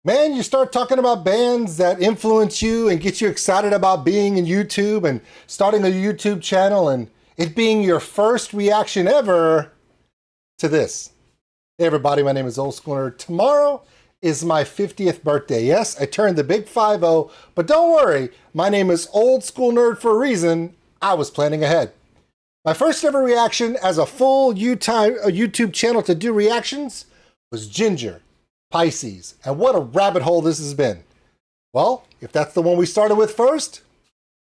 Man, you start talking about bands that influence you and get you excited about being in YouTube and starting a YouTube channel and it being your first reaction ever to this. Hey everybody, my name is OldSkuleNerd. Tomorrow is my 50th birthday. Yes, I turned the big 50, but don't worry, my name is OldSkuleNerd for a reason. I was planning ahead. My first ever reaction as a full YouTube channel to do reactions was Jinjer, Pisces, and what a rabbit hole this has been. Well, if that's the one we started with first,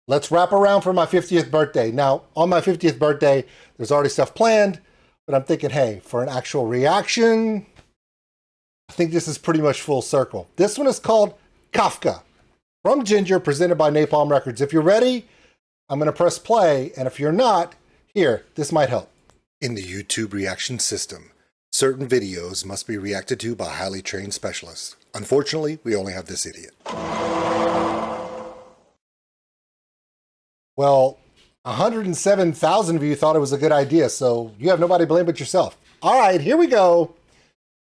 let's wrap around for my 50th birthday. Now, on my 50th birthday, there's already stuff planned, but I'm thinking, hey, for an actual reaction, I think this is pretty much full circle. This one is called Kafka from Jinjer, presented by Napalm Records. If you're ready, I'm going to press play, and if you're not, here, this might help. In the YouTube reaction system, certain videos must be reacted to by highly trained specialists. Unfortunately, we only have this idiot. Well, 107,000 of you thought it was a good idea, so you have nobody to blame but yourself. All right, here we go.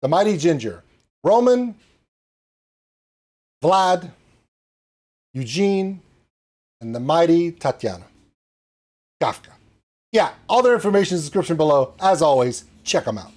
The mighty Jinjer. Roman, Vlad, Eugene, and the mighty Tatiana. Kafka. Yeah, all their information is in the description below. As always, check them out.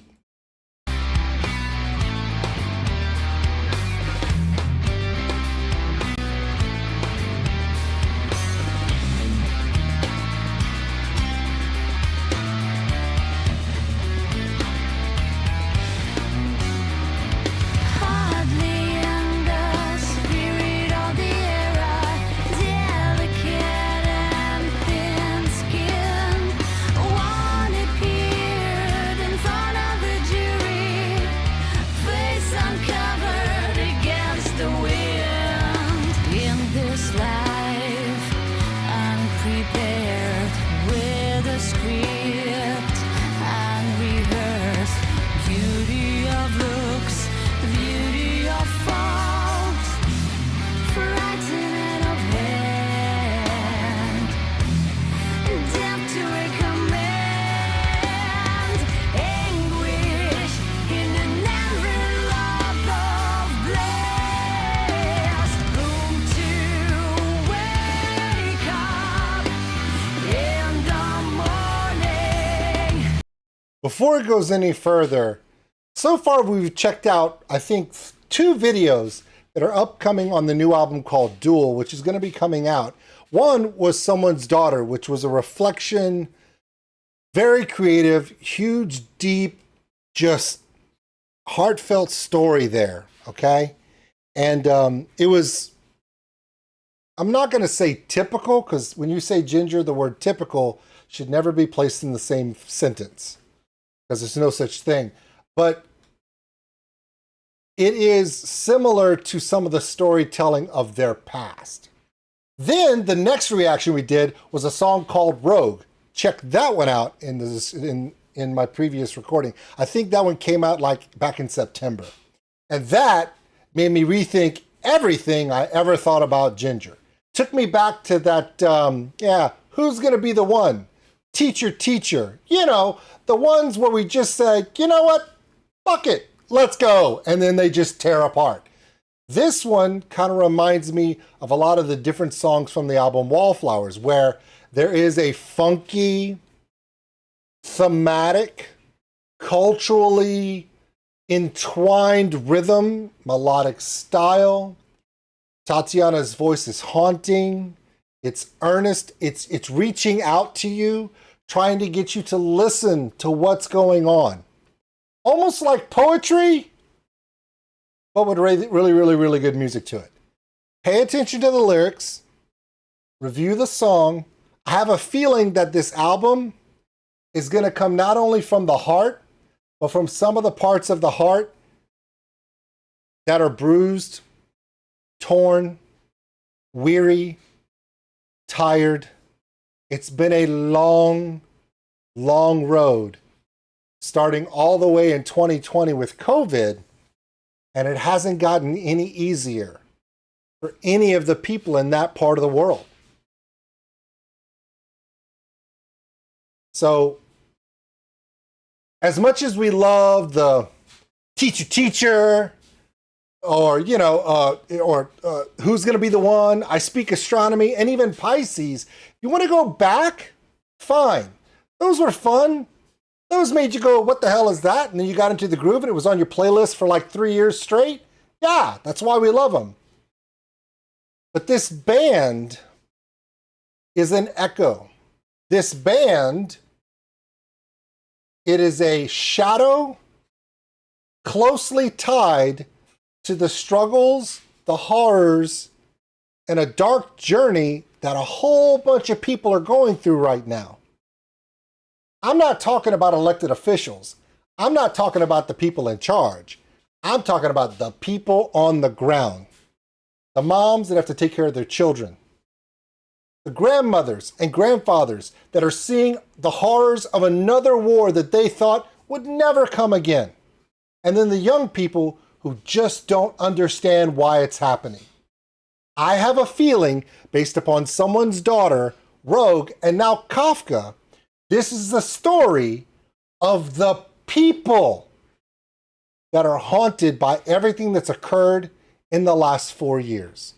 Before it goes any further, so far we've checked out, I think, 2 videos that are upcoming on the new album called DUÈL, which is going to be coming out. One was Someone's Daughter, which was a reflection, very creative, huge, deep, just heartfelt story there, okay? And it was, I'm not going to say typical, because when you say Jinjer, the word typical should never be placed in the same sentence, because there's no such thing. But it is similar to some of the storytelling of their past. Then the next reaction we did was a song called Rogue. Check that one out in my previous recording. I think that one came out like back in September. And that made me rethink everything I ever thought about Jinjer. Took me back to that, who's gonna be the one? Teacher. You know, the ones where we just say, you know what? Fuck it, let's go. And then they just tear apart. This one kind of reminds me of a lot of the different songs from the album Wallflowers, where there is a funky, thematic, culturally entwined rhythm, melodic style. Tatiana's voice is haunting. It's earnest. It's reaching out to you, trying to get you to listen to what's going on. Almost like poetry, but with really good music to it. Pay attention to the lyrics, review the song. I have a feeling that this album is going to come not only from the heart, but from some of the parts of the heart that are bruised, torn, weary, tired. It's been a long road, starting all the way in 2020 with COVID, and it hasn't gotten any easier for any of the people in that part of the world. So, as much as we love the teacher, or who's going to be the one? I speak astronomy, and even Pisces. You want to go back? Fine. Those were fun. Those made you go, what the hell is that? And then you got into the groove and it was on your playlist for like 3 years straight. Yeah, that's why we love them. But this band is an echo. This band, it is a shadow closely tied to the struggles, the horrors, and a dark journey that a whole bunch of people are going through right now. I'm not talking about elected officials. I'm not talking about the people in charge. I'm talking about the people on the ground. The moms that have to take care of their children. The grandmothers and grandfathers that are seeing the horrors of another war that they thought would never come again. And then the young people who just don't understand why it's happening. I have a feeling, based upon someone's daughter, Rogue, and now Kafka, this is the story of the people that are haunted by everything that's occurred in the last 4 years.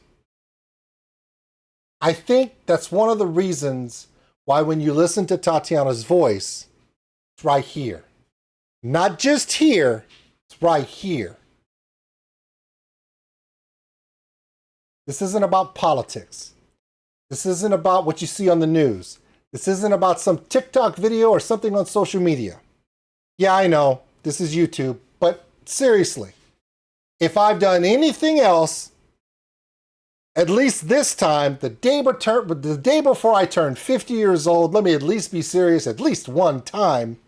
I think that's one of the reasons why when you listen to Tatiana's voice, it's right here. Not just here, it's right here. This isn't about politics. This isn't about what you see on the news. This isn't about some TikTok video or something on social media. Yeah, I know, this is YouTube, but seriously, if I've done anything else, at least this time, the day before I turned 50 years old, let me at least be serious at least one time.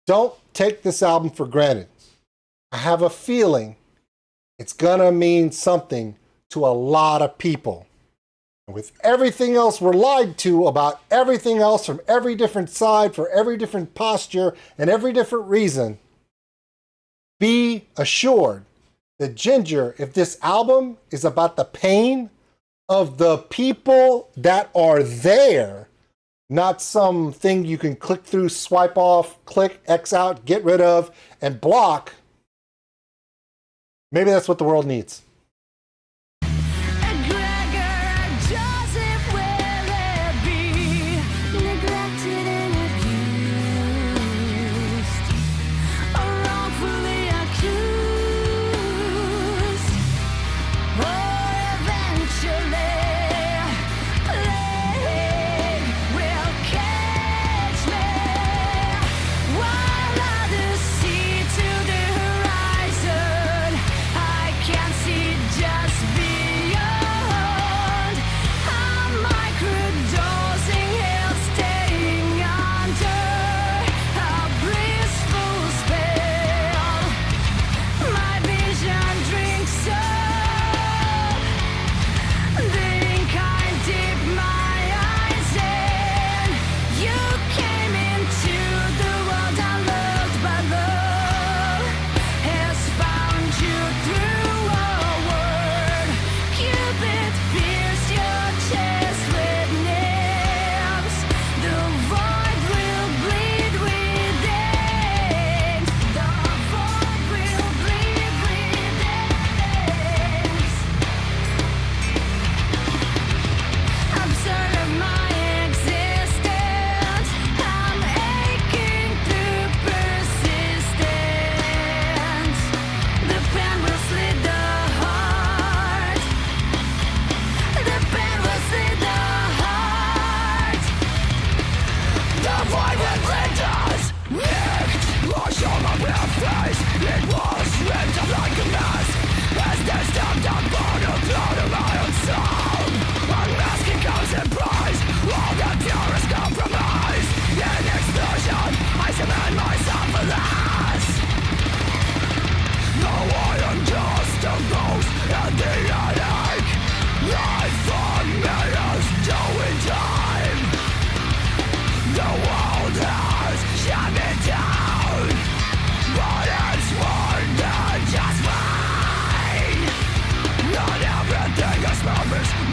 Don't take this album for granted. I have a feeling it's gonna mean something to a lot of people. And with everything else we're lied to about everything else from every different side, for every different posture, and every different reason, be assured that Jinjer, if this album is about the pain of the people that are there, not something you can click through, swipe off, click, X out, get rid of, and block, maybe that's what the world needs.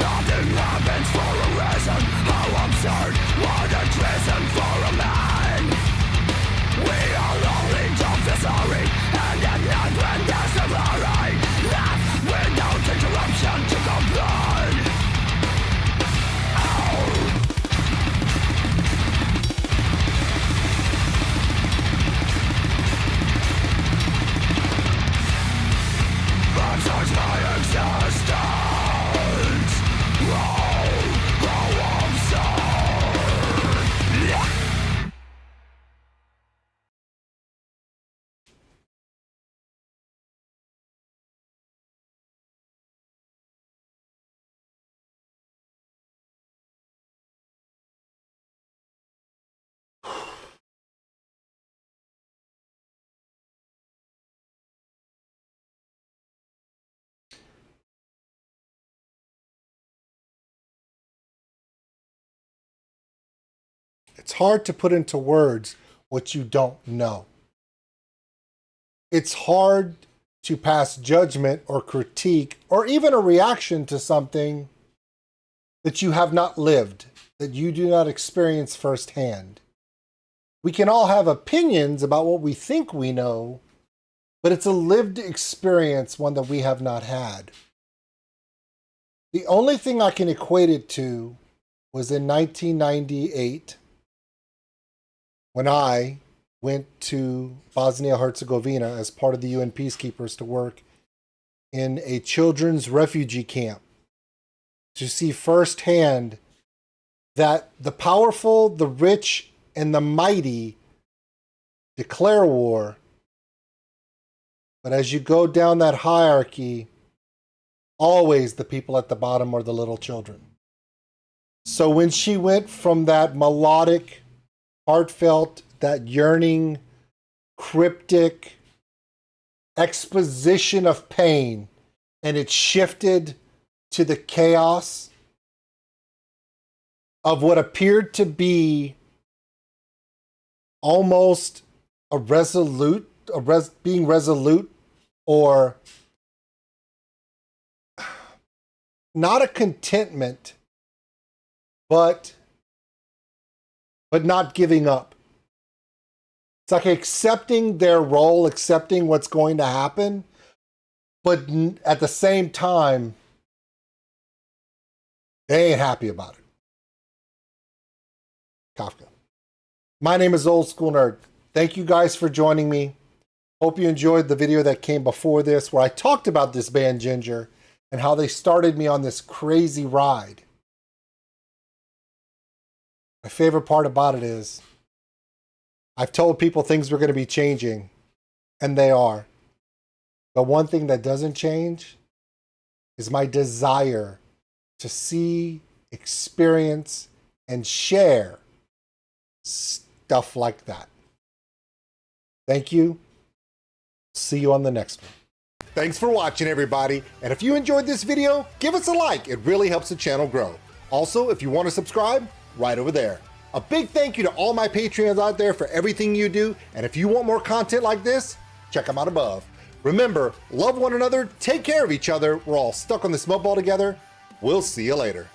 Nothing happens for a reason. How absurd, what a treason for a man. We are only don't feel sorry, and at night when there's a worry. Sabotage my existence. Oh, absurd. It's hard to put into words what you don't know. It's hard to pass judgment or critique or even a reaction to something that you have not lived, that you do not experience firsthand. We can all have opinions about what we think we know, but it's a lived experience, one that we have not had. The only thing I can equate it to was in 1998, when I went to Bosnia-Herzegovina as part of the UN peacekeepers to work in a children's refugee camp, to see firsthand that the powerful, the rich, and the mighty declare war. But as you go down that hierarchy, always the people at the bottom are the little children. So when she went from that melodic, heartfelt, that yearning, cryptic exposition of pain, and it shifted to the chaos of what appeared to be almost being resolute, or not a contentment, but not giving up. It's like accepting their role, accepting what's going to happen, but at the same time, they ain't happy about it. Kafka. My name is OldSkuleNerd. Thank you guys for joining me. Hope you enjoyed the video that came before this, where I talked about this band Jinjer and how they started me on this crazy ride. My favorite part about it is I've told people things were going to be changing, and they are. But one thing that doesn't change is my desire to see, experience, and share stuff like that. Thank you. See you on the next one. Thanks for watching, everybody. And if you enjoyed this video, give us a like. It really helps the channel grow. Also, if you want to subscribe, right over there. A big thank you to all my Patreons out there for everything you do. And if you want more content like this, check them out above. Remember, love one another, take care of each other. We're all stuck on this mud ball together. We'll see you later.